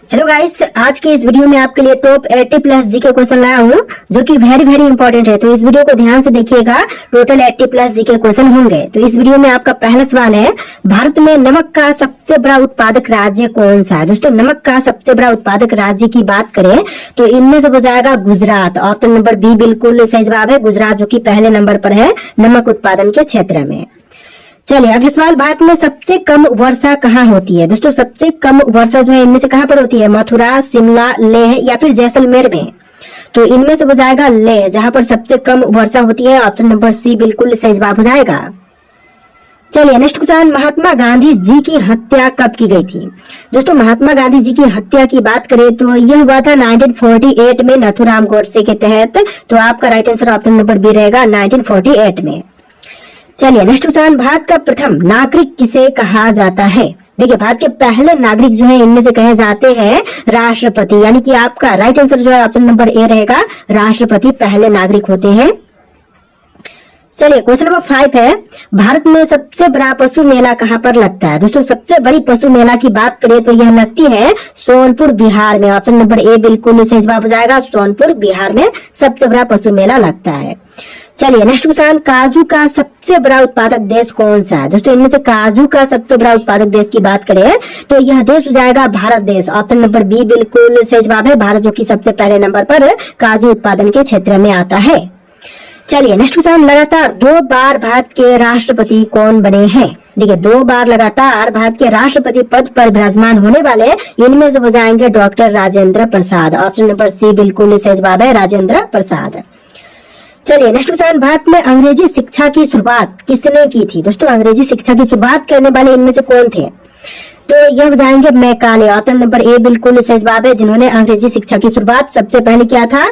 Hello guys, आज के इस वीडियो में आपके लिए टॉप 80 प्लस जीके क्वेश्चन लाया हूँ जो कि वेरी इंपॉर्टेंट है। तो इस वीडियो को ध्यान से देखिएगा। टोटल 80 प्लस जीके क्वेश्चन होंगे। तो इस वीडियो में आपका पहला सवाल है, भारत में नमक का सबसे बड़ा उत्पादक राज्य कौन सा है। दोस्तों, नमक का सबसे बड़ा उत्पादक राज्य की बात करें तो इनमें से हो जाएगा गुजरात। ऑप्शन नंबर बी बिल्कुल सही जवाब है, गुजरात जो की पहले नंबर पर है नमक उत्पादन के क्षेत्र में। चलिए अगला सवाल, भारत में सबसे कम वर्षा कहाँ होती है। दोस्तों, सबसे कम वर्षा जो है इनमें से कहाँ पर होती है, मथुरा, शिमला, लेह या फिर जैसलमेर में। तो इनमें से हो जाएगा लेह, जहां पर सबसे कम वर्षा होती है। ऑप्शन नंबर सी बिल्कुल सही जवाब हो जाएगा। चलिए नेक्स्ट क्वेश्चन, महात्मा गांधी जी की हत्या कब की गई थी। दोस्तों, महात्मा गांधी जी की हत्या की बात करें तो यह हुआ था 1948 में नाथूराम गोडसे के तहत। तो आपका right answer option number B रहेगा 1948 में। चलिए नेक्स्ट क्वेश्चन, भारत का प्रथम नागरिक किसे कहा जाता है। देखिए, भारत के पहले नागरिक जो है इनमें से कहे जाते हैं राष्ट्रपति, यानी कि आपका राइट आंसर जो है ऑप्शन नंबर ए रहेगा, राष्ट्रपति पहले नागरिक होते हैं। चलिए क्वेश्चन नंबर 5 है, भारत में सबसे बड़ा पशु मेला कहाँ पर लगता है। दोस्तों, सबसे बड़ी पशु मेला की बात करें तो यह लगती है सोनपुर बिहार में। ऑप्शन नंबर ए बिल्कुल सही जवाब हो जाएगा, सोनपुर बिहार में सबसे बड़ा पशु मेला लगता है। चलिए नेक्स्ट क्वेश्चन, काजू का सबसे बड़ा उत्पादक देश कौन सा है। दोस्तों, इनमें से काजू का सबसे बड़ा उत्पादक देश की बात करें तो यह देश हो जाएगा भारत देश। ऑप्शन नंबर बी बिल्कुल सही जवाब है, भारत जो कि सबसे पहले नंबर पर काजू उत्पादन के क्षेत्र में आता है। चलिए नेक्स्ट क्वेश्चन, लगातार 2 बार भारत के राष्ट्रपति कौन बने हैं। देखिए, 2 बार लगातार भारत के राष्ट्रपति पद पर विराजमान होने वाले इनमें से हो जाएंगे doctor Rajendra Prasad. Option number C बिल्कुल सही जवाब है, राजेंद्र प्रसाद। चलिए नेक्स्ट क्वेश्चन, भारत में अंग्रेजी शिक्षा की शुरुआत किसने की थी। दोस्तों, अंग्रेजी शिक्षा की शुरुआत करने वाले इनमें से कौन थे। तो यह हो जाएंगे मैकाले। ऑप्शन नंबर ए बिल्कुल सही जवाब है, जिन्होंने अंग्रेजी शिक्षा की शुरुआत सबसे पहले किया था।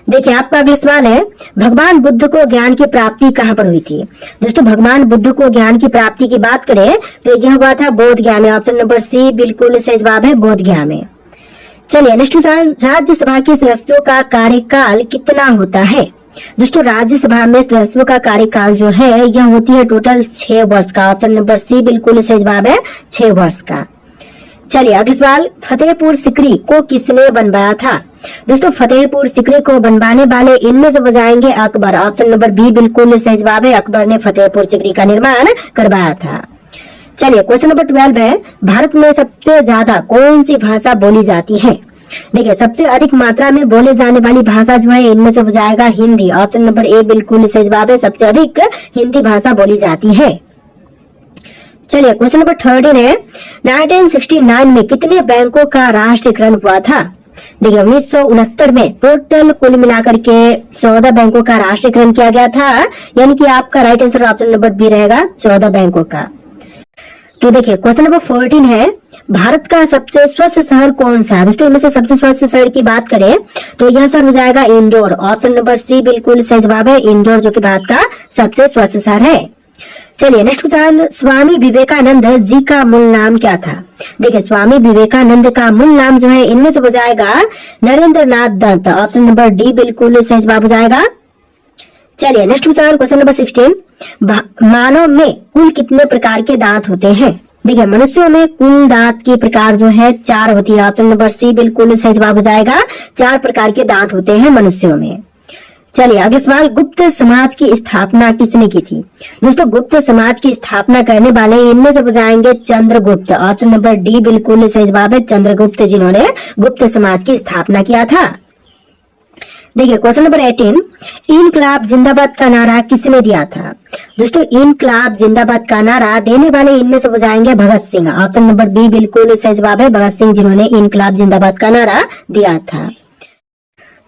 देखिए, आपका अगला सवाल है, भगवान बुद्ध को ज्ञान की प्राप्ति कहाँ पर हुई थी। दोस्तों, भगवान बुद्ध को ज्ञान की प्राप्ति की बात करें तो यह हुआ था बोध गया में। ऑप्शन नंबर सी बिल्कुल सही जवाब है, बोध गया में। चलिए नेक्स्ट क्वेश्चन, राज्यसभा के सदस्यों का कार्यकाल कितना होता है। दोस्तों, राज्यसभा में सदस्यों का कार्यकाल जो है यह होती है टोटल 6 वर्ष का। ऑप्शन नंबर सी बिल्कुल सही जवाब है, 6 वर्ष का। चलिए अगला सवाल, फतेहपुर सिकरी को किसने बनवाया था। दोस्तों, फतेहपुर सिकरी को बनवाने वाले इनमें से हो जाएंगे अकबर। ऑप्शन नंबर बी बिल्कुल सही जवाब है, अकबर ने फतेहपुर सिकरी का निर्माण करवाया था। चलिए क्वेश्चन नंबर 12 है, भारत में सबसे ज्यादा कौन सी भाषा बोली जाती है। देखिए, सबसे अधिक मात्रा में बोले जाने वाली भाषा जो है इनमें से हो जाएगा हिंदी। ऑप्शन नंबर ए बिल्कुल सही जवाब है, सबसे अधिक हिंदी भाषा बोली जाती है। चलिए क्वेश्चन नंबर 13 है, 1969 में कितने बैंकों का राष्ट्रीयकरण हुआ था। देखिए, 1969 में टोटल कुल मिलाकर के 14 बैंकों का राष्ट्रीयकरण किया गया था, यानी कि आपका right answer option number B रहेगा, 14 बैंकों का। तो देखिए क्वेश्चन नंबर 14 है, भारत का सबसे स्वच्छ शहर कौन सा है। दोस्तों, इनमें से सबसे स्वच्छ शहर की बात करें तो यह शहर हो जाएगा इंदौर। ऑप्शन नंबर सी बिल्कुल सही जवाब है, इंदौर जो कि भारत का सबसे स्वच्छ शहर है। चलिए नेक्स्ट क्वेश्चन, स्वामी विवेकानंद जी का मूल नाम क्या था। देखिए, स्वामी विवेकानंद का मूल नाम जो है इनमें से हो जाएगा नरेंद्र नाथ दत्त। ऑप्शन नंबर डी बिल्कुल सही जवाब हो जाएगा। चलिए नेक्स्ट क्वेश्चन नंबर 16, मानव में कुल कितने प्रकार के दांत होते हैं। देखिए, मनुष्यों में कुल दांत के प्रकार जो है 4 होती है। ऑप्शन नंबर सी बिल्कुल सही जवाब हो जाएगा, 4 प्रकार के दांत होते हैं मनुष्यों में। चलिए अगला सवाल, गुप्त समाज की स्थापना किसने की थी। दोस्तों, गुप्त समाज की स्थापना करने वाले इनमें से हो जाएंगे चंद्रगुप्त। ऑप्शन नंबर डी बिल्कुल सही जवाब है, चंद्रगुप्त जिन्होंने गुप्त समाज की स्थापना किया था। देखिए क्वेश्चन नंबर 18, इनकलाब जिंदाबाद का नारा किसने दिया था। दोस्तों, इनकलाब जिंदाबाद का नारा देने वाले इनमें से हो जाएंगे Bhagat Singh. Option number B बिल्कुल सही जवाब है, भगत सिंह जिन्होंने इनकलाब जिंदाबाद का नारा दिया था।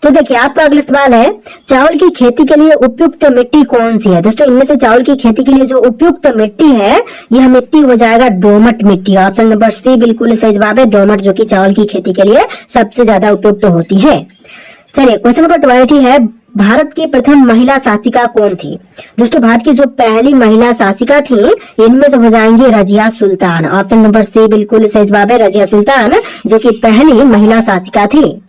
तो देखिए, आपका अगला सवाल है, चावल की खेती के लिए उपयुक्त मिट्टी कौन सी है। दोस्तों, इनमें से चावल की खेती के लिए जो उपयुक्त मिट्टी है यह मिट्टी हो जाएगा दोमट मिट्टी। ऑप्शन नंबर सी बिल्कुल सही जवाब है, दोमट जो कि चावल की खेती के लिए सबसे ज्यादा उपयुक्त होती है। चलिए क्वेश्चन नंबर 20 है, भारत की प्रथम महिला शासिका कौन थी। दोस्तों, भारत की जो पहली महिला शासिका थी इनमें से हो जाएंगी Razia Sultan. Option number C बिल्कुल सही जवाब है, रजिया सुल्तान जो कि पहली महिला शासिका थी।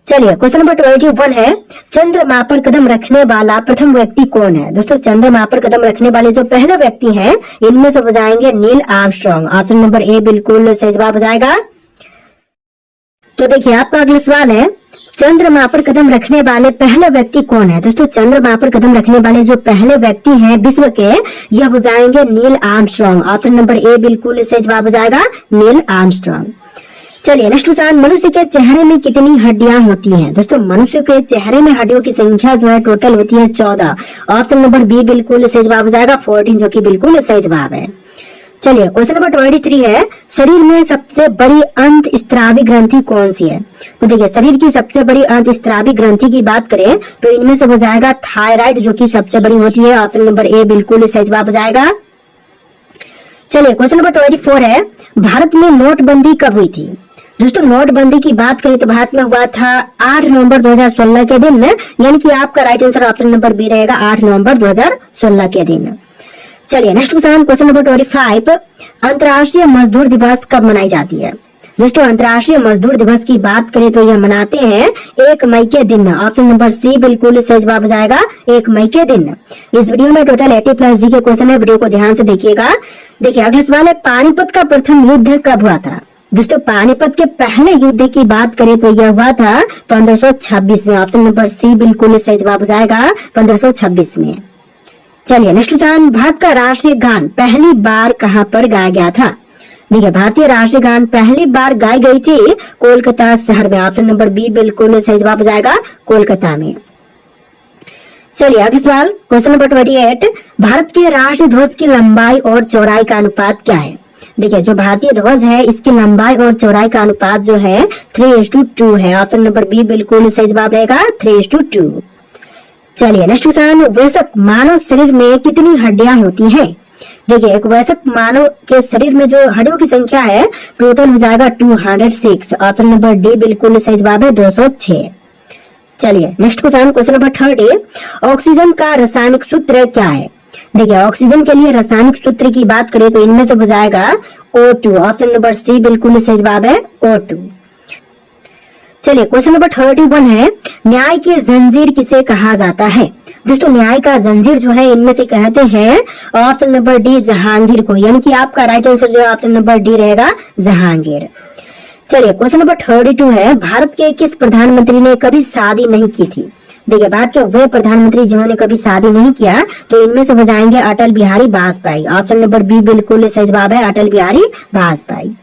चलिए क्वेश्चन नंबर 21 है, चंद्रमा पर कदम रखने वाला प्रथम व्यक्ति कौन है। दोस्तों, चंद्रमा पर कदम रखने वाले जो पहले व्यक्ति हैं इनमें से हो जाएंगे Neil Armstrong. Option number A बिल्कुल सही जवाब हो जाएगा। तो देखिए आपका अगला सवाल है, चंद्रमा पर कदम रखने वाले पहले व्यक्ति कौन है। दोस्तों चंद्रमा पर कदम रखने वाले जो पहले व्यक्ति हैं विश्व के, यह हो जाएंगे Neil Armstrong. Option number A बिल्कुल सही जवाब हो जाएगा, नील आर्मस्ट्रांग। चलिए नेक्स्ट क्वेश्चन, मनुष्य के चेहरे में कितनी हड्डियां होती हैं। दोस्तों मनुष्य के चेहरे में हड्डियों की संख्या जो है टोटल होती है 14। ऑप्शन नंबर बी बिल्कुल सही जवाब हो जाएगा, 14 जो कि बिल्कुल सही जवाब है। चलिए क्वेश्चन नंबर 23 है, शरीर में सबसे बड़ी अंतःस्रावी ग्रंथि कौन सी है। तो देखिए शरीर की सबसे बड़ी अंतःस्रावी ग्रंथि की बात करें तो इनमें से हो जाएगा थायराइड जो कि सबसे बड़ी होती है। ऑप्शन नंबर ए बिल्कुल सही जवाब हो जाएगा। चलिए क्वेश्चन नंबर 24 है, भारत में नोटबंदी कब हुई थी। दोस्तों नोटबंदी की बात करें तो भारत में हुआ था 8 नवंबर 2016 के दिन, यानी कि आपका right answer option number B रहेगा, 8 नवंबर 2016 के दिन। चलिए नेक्स्ट क्वेश्चन नंबर 25, अंतर्राष्ट्रीय मजदूर दिवस कब मनाई जाती है। दोस्तों अंतर्राष्ट्रीय मजदूर दिवस की बात करें तो यह मनाते हैं 1 मई के दिन। ऑप्शन नंबर सी बिल्कुल सही जवाब हो जाएगा, 1 मई के दिन। इस वीडियो में टोटल 80+ जी के क्वेश्चन है, वीडियो को ध्यान से देखिएगा। देखिए अगला सवाल है, पानीपत का प्रथम युद्ध कब हुआ था। दोस्तों पानीपत के पहले युद्ध की बात करें तो यह हुआ था 1526 में। ऑप्शन नंबर सी बिल्कुल सही जवाब हो जाएगा, 1526 में। चलिए नेक्स्ट क्वेश्चन, भारत का राष्ट्रीय गान पहली बार कहां पर गाया गया था। देखिए भारतीय राष्ट्रीय गान पहली बार गाई गई थी कोलकाता शहर में। ऑप्शन नंबर बी बिल्कुल सही जवाब हो जाएगा, कोलकाता में। चलिए अगला सवाल क्वेश्चन नंबर 28, भारत के राष्ट्रीय ध्वज की लंबाई और चौड़ाई का अनुपात क्या है। देखिए जो भारतीय ध्वज है इसकी लंबाई और चौड़ाई का अनुपात जो है 3:2 है। ऑप्शन नंबर बी बिल्कुल सही जवाब रहेगा, 3:2। चलिए नेक्स्ट क्वेश्चन, वयस्क मानव शरीर में कितनी हड्डियां होती हैं। देखिए एक वयस्क मानव के शरीर में जो हड्डियों की संख्या है टोटल हो जाएगा 206। ऑप्शन नंबर डी बिल्कुल सही जवाब है, 206। चलिए नेक्स्ट क्वेश्चन नंबर 30, ऑक्सीजन का रासायनिक सूत्र क्या है। देखिए ऑक्सीजन के लिए रासायनिक सूत्र की बात करें तो इनमें से हो जाएगा O2। ऑप्शन नंबर सी बिल्कुल सही जवाब है, O2। चलिए क्वेश्चन नंबर 31 है, न्याय की जंजीर किसे कहा जाता है। दोस्तों न्याय का जंजीर जो है इनमें से कहते हैं ऑप्शन नंबर डी जहांगीर को, यानी कि आपका राइट आंसर जो है ऑप्शन नंबर डी रहेगा, जहांगीर। चलिए क्वेश्चन नंबर 32 है, भारत के किस प्रधानमंत्री ने कभी शादी नहीं की थी। देखिए भारत के वे प्रधानमंत्री जिन्होंने कभी शादी नहीं किया तो इनमें से हो जाएंगे Atal Bihari Vajpayee. Option number B बिल्कुल सही जवाब है, अटल बिहारी वाजपेयी।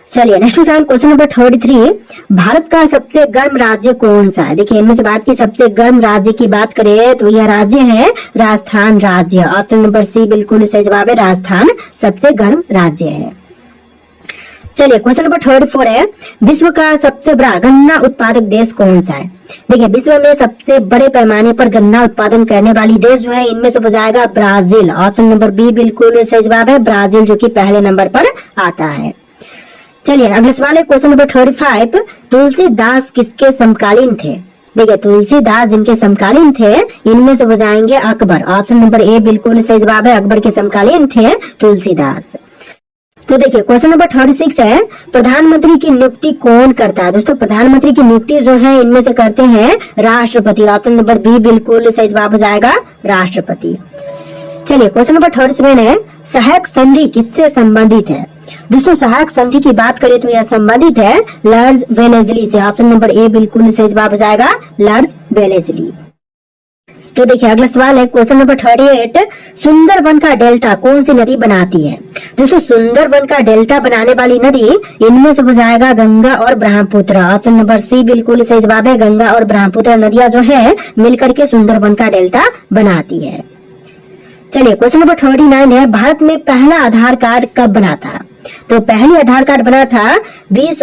चलिए नेक्स्ट क्वेश्चन नंबर 33, भारत का सबसे गर्म राज्य कौन सा है। देखिए इनमें से भारत की सबसे गर्म राज्य की बात करें तो यह राज्य है राजस्थान राज्य। ऑप्शन नंबर सी बिल्कुल सही जवाब है, राजस्थान सबसे गर्म राज्य है। चलिए क्वेश्चन नंबर 34 है, विश्व का सबसे बड़ा गन्ना उत्पादक देश कौन सा है। देखिए विश्व में सबसे बड़े पैमाने पर गन्ना उत्पादन करने वाली देश जो है इनमें से हो जाएगा ब्राजील। ऑप्शन नंबर बी बिल्कुल सही जवाब है, ब्राजील जो कि पहले नंबर पर आता है। चलिए अगले सवाल है क्वेश्चन नंबर 35, तुलसीदास किसके समकालीन थे। देखिए तुलसीदास जिनके समकालीन थे इनमें से हो जाएंगे अकबर। ऑप्शन नंबर ए बिल्कुल सही जवाब है, अकबर के समकालीन थे तुलसीदास। तो देखिए क्वेश्चन नंबर 36 है, प्रधानमंत्री की नियुक्ति कौन करता है। दोस्तों प्रधानमंत्री की नियुक्ति जो है इनमें से करते हैं राष्ट्रपति। ऑप्शन नंबर बी बिल्कुल सही जवाब हो जाएगा, राष्ट्रपति। चलिए क्वेश्चन नंबर 37 है, सहायक संधि किससे संबंधित है। दोस्तों सहायक संधि की बात करें तो यह संबंधित है लर्ज वेलेजली से। ऑप्शन नंबर ए बिल्कुल सही जवाब हो जाएगा, लर्ज वेलेजली। तो देखिए अगला सवाल है क्वेश्चन नंबर 38, सुंदरबन का डेल्टा कौन सी नदी बनाती है। दोस्तों सुंदरबन का डेल्टा बनाने वाली नदी इनमें से हो जाएगा गंगा और ब्रह्मपुत्र। ऑप्शन नंबर सी बिल्कुल सही जवाब है, गंगा और ब्रह्मपुत्र नदियां जो है मिलकर के सुंदरबन का डेल्टा बनाती है। चलिए क्वेश्चन नंबर 39 है, भारत में पहला आधार कार्ड कब बना था। तो पहली आधार कार्ड बना था 29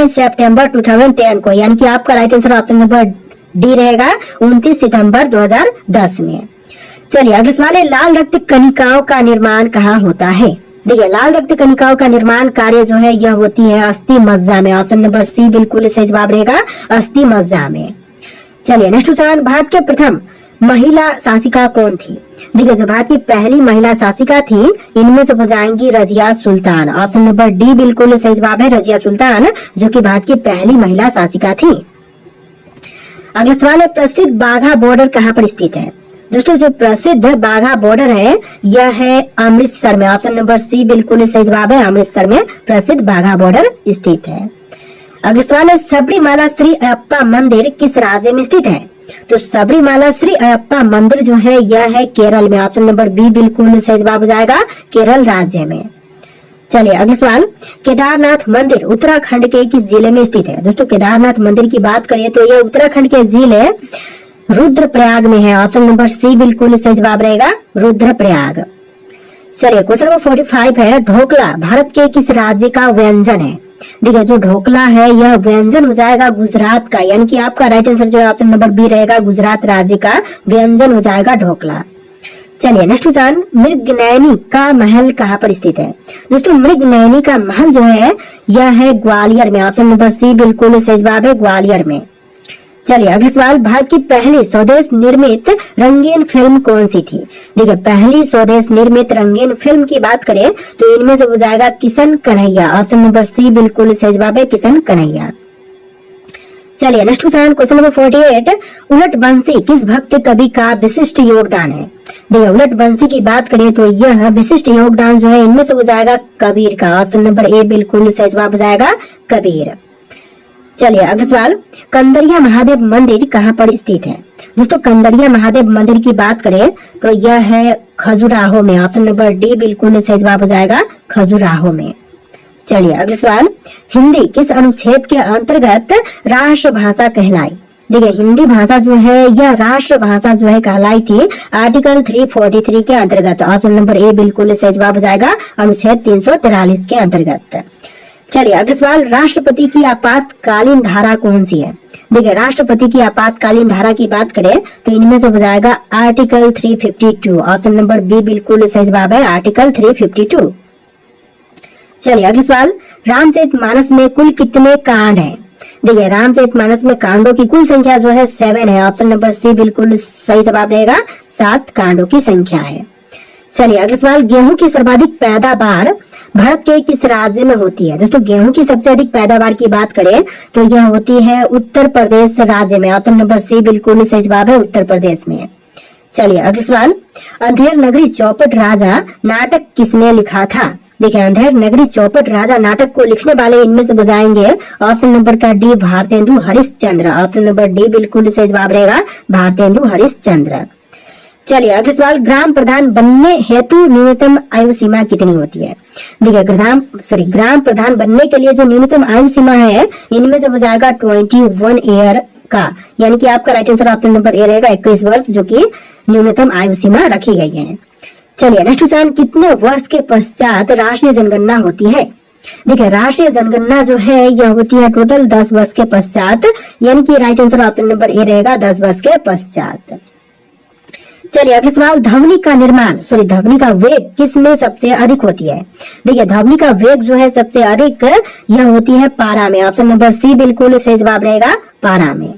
सितंबर 2010 को, यानी कि आपका right answer option number D रहेगा, 29 सितंबर 2010 में। चलिए अगला सवाल है, लाल रक्त कणिकाओं का निर्माण कहाँ होता है। देखिए लाल रक्त कणिकाओं का निर्माण कार्य जो है यह होती है अस्थि मज्जा में। ऑप्शन नंबर सी बिल्कुल सही जवाब रहेगा, अस्थि मज्जा में। चलिए नेक्स्ट क्वेश्चन, भारत के प्रथम महिला शासिका कौन थी। देखिए जो भारत की पहली महिला शासिका थी इनमें से हो जाएंगी Razia Sultan. Option number D बिल्कुल सही जवाब है, रजिया सुल्तान जो कि भारत की पहली महिला शासिका थी। अगला सवाल है, प्रसिद्ध बाघा बॉर्डर कहाँ पर स्थित है। दोस्तों जो प्रसिद्ध बाघा बॉर्डर है यह है अमृतसर में। ऑप्शन नंबर सी बिल्कुल सही जवाब है, अमृतसर में प्रसिद्ध बाघा बॉर्डर स्थित है। अगला सवाल है सबरीमाला श्री अयप्पा मंदिर किस राज्य में स्थित है? तो सबरीमाला श्री अयप्पा मंदिर जो है यह है केरल में। ऑप्शन नंबर बी बिल्कुल सही जवाब हो जाएगा, केरल राज्य में। चलिए अगला सवाल, केदारनाथ मंदिर उत्तराखंड के किस जिले में स्थित है? दोस्तों केदारनाथ मंदिर की बात करें तो यह उत्तराखंड के जिले रुद्रप्रयाग में है। ऑप्शन नंबर सी बिल्कुल सही जवाब रहेगा, रुद्रप्रयाग। चलिए क्वेश्चन नंबर 45 है ढोकला भारत के किस राज्य का व्यंजन है? देखिए जो ढोकला है यह व्यंजन हो जाएगा गुजरात का, यानी कि आपका राइट आंसर जो है ऑप्शन नंबर बी रहेगा, गुजरात राज्य का व्यंजन हो जाएगा ढोकला। चलिए नेक्स्ट क्वेश्चन, मृगनयनी का महल कहाँ पर स्थित है? दोस्तों मृगनयनी का महल जो है यह है ग्वालियर में। ऑप्शन नंबर सी बिल्कुल सही जवाब है, ग्वालियर में। चलिए अगला सवाल, भारत की पहली स्वदेश निर्मित रंगीन फिल्म कौन सी थी? देखिए पहली स्वदेश निर्मित रंगीन फिल्म की बात करें तो इनमें से हो जाएगा Kishan Kanhaiya. Option number C बिल्कुल सही जवाब है, किशन कन्हैया। चलिए नेक्स्ट क्वेश्चन नंबर 48, उलट बंसी किस भक्त कवि का विशिष्ट योगदान है? देखिए उलट बंसी की बात करें तो यह विशिष्ट योगदान जो है इनमें से हो जाएगा कबीर का। ऑप्शन नंबर ए बिल्कुल सही जवाब हो जाएगा, कबीर। चलिए अगला सवाल, कंदरिया महादेव मंदिर कहाँ पर स्थित है? दोस्तों कंदरिया महादेव मंदिर की बात करें तो यह है खजुराहो में। ऑप्शन नंबर डी बिल्कुल सही जवाब हो जाएगा, खजुराहो में। चलिए अगला सवाल, हिंदी किस अनुच्छेद के अंतर्गत राष्ट्रभाषा कहलाई? देखिए हिंदी भाषा जो है यह राष्ट्र भाषा जो है कहलाई थी आर्टिकल 343 के अंतर्गत। ऑप्शन नंबर ए बिल्कुल सही जवाब हो जाएगा, अनुच्छेद 343 के अंतर्गत। चलिए अगला सवाल, राष्ट्रपति की आपातकालीन धारा कौन सी है? देखिए राष्ट्रपति की आपातकालीन धारा की बात करें तो इनमें से हो जाएगा आर्टिकल 352। ऑप्शन नंबर बी बिल्कुल सही जवाब है, आर्टिकल 352। चलिए अगला सवाल, रामचरितमानस में कुल कितने कांड हैं? देखिए रामचरितमानस में कांडों की कुल संख्या जो है 7 है। ऑप्शन नंबर सी बिल्कुल सही जवाब रहेगा, 7 कांडों की संख्या है। चलिए अगला सवाल, गेहूं की सर्वाधिक पैदावार भारत के किस राज्य में होती है? दोस्तों गेहूं की सबसे अधिक पैदावार की बात करें तो यह होती है उत्तर प्रदेश राज्य में। ऑप्शन नंबर सी बिल्कुल सही जवाब है, उत्तर प्रदेश में। चलिए अगला सवाल, अंधेर नगरी चौपट राजा नाटक किसने लिखा था? देखिए अंधेर नगरी चौपट राजा नाटक को लिखने वाले इनमें से बताएंगे ऑप्शन नंबर का D Bharatendu Harishchandra. Option number D बिल्कुल सही जवाब रहेगा, भारतेंदु हरिश्चंद्र। चलिए अगला सवाल, ग्राम प्रधान बनने हेतु न्यूनतम आयु सीमा कितनी होती है? देखिए ग्राम प्रधान बनने के लिए जो न्यूनतम आयु सीमा है इनमें से हो जाएगा 21 ईयर का, यानी कि आपका right answer option number A रहेगा, 21 वर्ष जो कि न्यूनतम आयु सीमा रखी गई है। चलिए नेक्स्ट क्वेश्चन, कितने वर्ष के पश्चात राष्ट्रीय जनगणना होती है? देखिए राष्ट्रीय जनगणना जो है यह होती है टोटल 10 वर्ष के पश्चात, यानी कि right answer option number A रहेगा, 10 वर्ष के पश्चात। चलिए अगला सवाल, ध्वनि का वेग किस में सबसे अधिक होती है? देखिए ध्वनि का वेग जो है सबसे अधिक यह होती है पारा में। ऑप्शन नंबर सी बिल्कुल सही जवाब रहेगा, पारा में।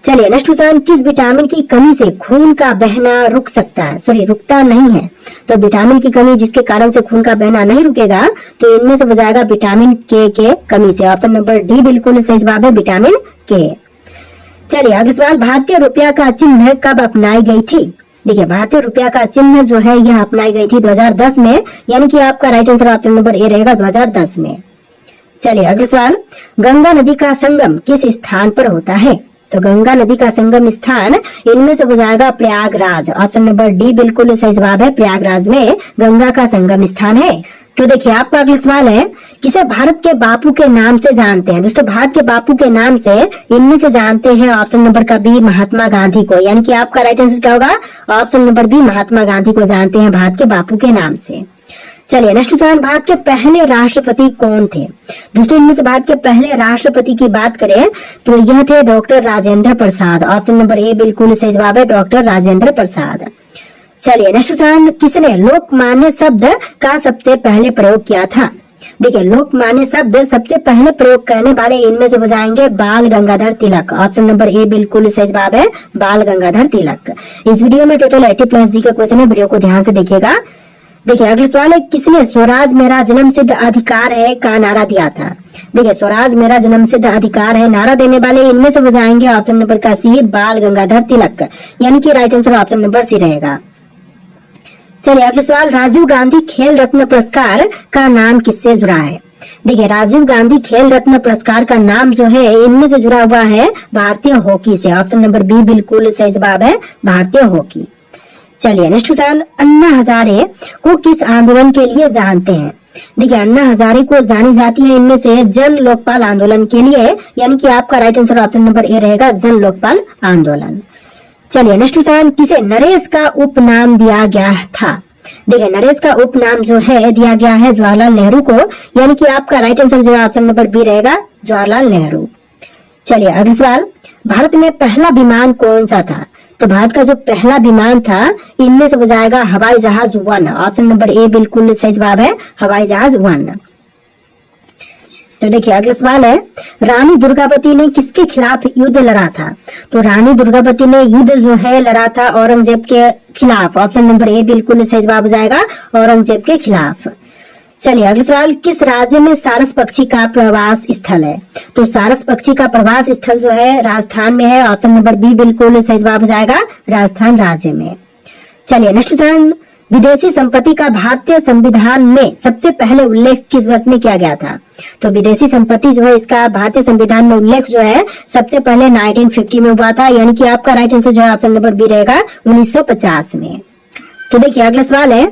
चलिए नेक्स्ट क्वेश्चन, किस विटामिन की कमी से खून का बहना रुक सकता है? रुकता नहीं है। तो विटामिन की कमी जिसके कारण से खून का बहना नहीं रुकेगा तो इनमें से हो जाएगा विटामिन के कमी से। ऑप्शन नंबर डी बिल्कुल सही जवाब है, विटामिन के। चलिए अगला सवाल, भारतीय रुपया का चिन्ह कब अपनाई गई थी? देखिए भारतीय रुपया का चिन्ह जो है यह अपनाई गई थी 2010 में, यानी कि आपका right answer option number A रहेगा, 2010 में। चलिए अगला सवाल, गंगा नदी का संगम किस स्थान पर होता है? तो गंगा नदी का संगम स्थान इनमें से हो जाएगा प्रयागराज। ऑप्शन नंबर डी बिल्कुल सही जवाब है, प्रयागराज में गंगा का संगम स्थान है। तो देखिए आपका अगला सवाल है, किसे भारत के बापू के नाम से जानते हैं? दोस्तों भारत के बापू के नाम से इनमें से जानते हैं ऑप्शन नंबर का बी महात्मा गांधी को, यानी कि आपका राइट आंसर क्या होगा, option number B Mahatma Gandhi को जानते हैं भारत के बापू के नाम से। चलिए नेक्स्ट क्वेश्चन, भारत के पहले राष्ट्रपति कौन थे? दोस्तों इनमें से भारत के पहले राष्ट्रपति की बात करें तो यह थे doctor Rajendra Prasad. Option number A बिल्कुल सही जवाब है, डॉक्टर राजेंद्र प्रसाद। चलिए नेक्स्ट क्वेश्चन, किसने लोकमान्य शब्द का सबसे पहले प्रयोग किया था? देखिए लोकमान्य शब्द सबसे पहले प्रयोग करने वाले इनमें से हो जाएंगे बाल Gangadhar Tilak. Option number A बिल्कुल सही जवाब है, बाल गंगाधर तिलक। इस वीडियो में टोटल 80+ जी का क्वेश्चन है, वीडियो को ध्यान से देखिएगा। देखिए अगला सवाल है, किसने स्वराज मेरा जन्म सिद्ध अधिकार है का नारा दिया था? देखिए स्वराज मेरा जन्म सिद्ध अधिकार है नारा देने वाले इनमें से हो जाएंगे ऑप्शन नंबर का सी बाल गंगाधर तिलक, यानी कि right answer option number C रहेगा। चलिए अगला सवाल, राजीव गांधी खेल रत्न पुरस्कार का नाम किससे जुड़ा है? देखिए राजीव गांधी खेल रत्न पुरस्कार का नाम जो है इनमें से जुड़ा हुआ है भारतीय हॉकी से। ऑप्शन नंबर बी बिल्कुल सही जवाब है, भारतीय हॉकी। चलिए नेक्स्ट क्वेश्चन, अन्ना हजारे को किस आंदोलन के लिए जानते हैं? देखिए अन्ना हजारे को जानी जाती है इनमें से जन लोकपाल आंदोलन के लिए, यानी कि आपका right answer option number A रहेगा, जन लोकपाल आंदोलन। चलिए नेक्स्ट क्वेश्चन, किसे नरेश का उपनाम दिया गया था? देखिए नरेश का उपनाम जो है दिया गया है जवाहरलाल नेहरू को, यानी कि आपका राइट आंसर जो है ऑप्शन नंबर बी रहेगा, जवाहरलाल नेहरू। चलिए अगला सवाल, भारत में पहला विमान कौन सा था? तो भारत का जो पहला विमान था इनमें से हो जाएगा हवाई जहाज 1। ऑप्शन नंबर ए बिल्कुल सही जवाब है, हवाई जहाज 1। तो देखिए अगला सवाल है, रानी दुर्गावती ने किसके खिलाफ युद्ध लड़ा था? तो रानी दुर्गावती ने युद्ध जो है लड़ा था औरंगजेब के खिलाफ। ऑप्शन नंबर ए बिल्कुल सही जवाब हो जाएगा, औरंगजेब के खिलाफ। चलिए अगला सवाल, किस राज्य में सारस पक्षी का प्रवास स्थल है? तो सारस पक्षी का प्रवास स्थल जो है राजस्थान में है। ऑप्शन नंबर बी बिल्कुल सही जवाब हो जाएगा, राजस्थान राज्य में। चलिए नेक्स्ट क्वेश्चन, विदेशी संपत्ति का भारतीय संविधान में सबसे पहले उल्लेख किस वर्ष में किया गया था? तो विदेशी संपत्ति जो है इसका भारतीय संविधान में उल्लेख जो है सबसे पहले 1950 में हुआ था, यानी कि आपका राइट आंसर जो है ऑप्शन नंबर बी रहेगा, 1950 में। तो देखिए अगला सवाल है,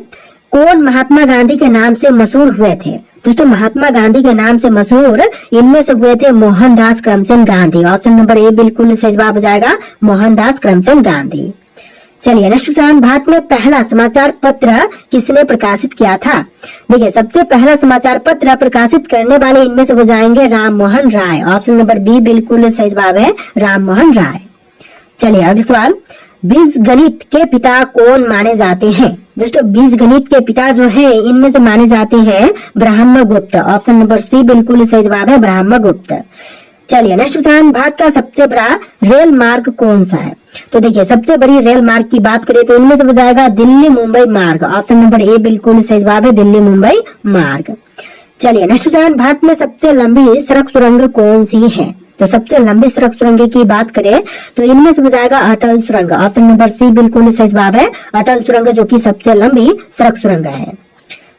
कौन महात्मा गांधी के नाम से मशहूर हुए थे? दोस्तों महात्मा गांधी के नाम से मशहूर इनमें से हुए थे Mohandas Karamchand Gandhi. Option number A बिल्कुल सही जवाब हो जाएगा, मोहनदास करमचंद गांधी। चलिए नेक्स्ट क्वेश्चन, भारत में पहला समाचार पत्र किसने प्रकाशित किया था? देखिए सबसे पहला समाचार पत्र प्रकाशित करने वाले इनमें से हो जाएंगे Ram Mohan Roy. Option number B बिल्कुल सही जवाब है, राम मोहन राय। चलिए अगला सवाल, बीज गणित के पिता कौन माने जाते हैं? दोस्तों बीज गणित के पिता जो है इनमें से माने जाते हैं ब्रह्मगुप्त। ऑप्शन नंबर सी बिल्कुल सही जवाब है, ब्रह्मगुप्त। चलिए नेक्स्ट क्वेश्चन, भारत का सबसे बड़ा रेल मार्ग कौन सा है? तो देखिए सबसे बड़ी रेल मार्ग की बात करें तो इनमें से हो जाएगा दिल्ली मुंबई मार्ग। ऑप्शन नंबर ए बिल्कुल सही जवाब है, दिल्ली मुंबई मार्ग। चलिए नेक्स्ट क्वेश्चन, भारत में सबसे लंबी सड़क सुरंग कौन सी है? तो सबसे लंबी सड़क सुरंग की बात करें तो इनमें से हो जाएगा अटल सुरंग। ऑप्शन नंबर सी बिल्कुल सही जवाब है, अटल सुरंग जो कि सबसे लंबी सड़क सुरंग है।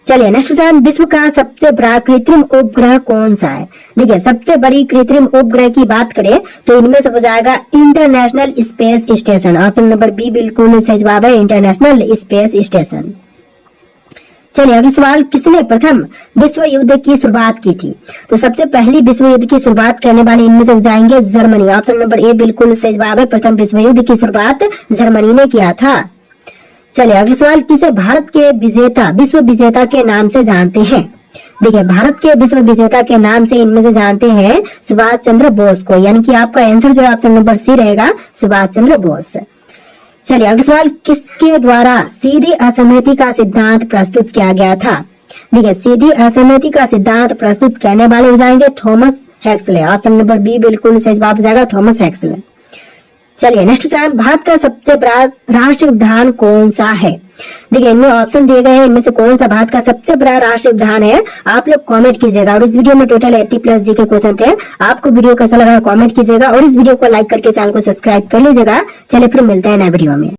चलिए नेक्स्ट क्वेश्चन, विश्व का सबसे बड़ा कृत्रिम उपग्रह कौन सा है? देखिए सबसे बड़ी कृत्रिम उपग्रह की बात करें तो इनमें से हो जाएगा international space station. Option number B बिल्कुल सही जवाब है, इंटरनेशनल स्पेस स्टेशन। चलिए अगला सवाल, किसने प्रथम विश्व युद्ध की शुरुआत की थी? तो सबसे पहली विश्व युद्ध की शुरुआत करने वाले इनमें से हो जाएंगे जर्मनी। ऑप्शन नंबर ए बिल्कुल सही जवाब है, प्रथम विश्व युद्ध की शुरुआत जर्मनी ने किया था। चलिए अगला सवाल, किसे भारत के विजेता विश्व विजेता के नाम से जानते हैं? देखिए भारत के विश्व विजेता के नाम से इनमें से जानते हैं सुभाष चंद्र बोस को, यानी कि आपका आंसर जो है ऑप्शन नंबर सी रहेगा, सुभाष चंद्र बोस। चलिए अगला सवाल, किसके द्वारा सीधी असहमति का सिद्धांत प्रस्तुत किया गया था? देखिए सीधी असहमति का सिद्धांत प्रस्तुत करने वाले हो जाएंगे थॉमस हेक्सले। ऑप्शन नंबर बी बिल्कुल सही जवाब हो जाएगा, थॉमस हेक्सले। चलिए नेक्स्ट क्वेश्चन, भारत का सबसे बड़ा राष्ट्रीय उद्यान कौन सा है? देखिए इनमें ऑप्शन दिए गए हैं, इनमें से कौन सा भारत का सबसे बड़ा राष्ट्रीय उद्यान है? आप लोग कमेंट कीजिएगा। और इस वीडियो में टोटल 80+ जी के क्वेश्चन थे। आपको वीडियो कैसा लगा कमेंट कीजिएगा और इस वीडियो को लाइक करके चैनल को सब्सक्राइब कर लीजिएगा। चलिए फिर मिलते हैं नए वीडियो में।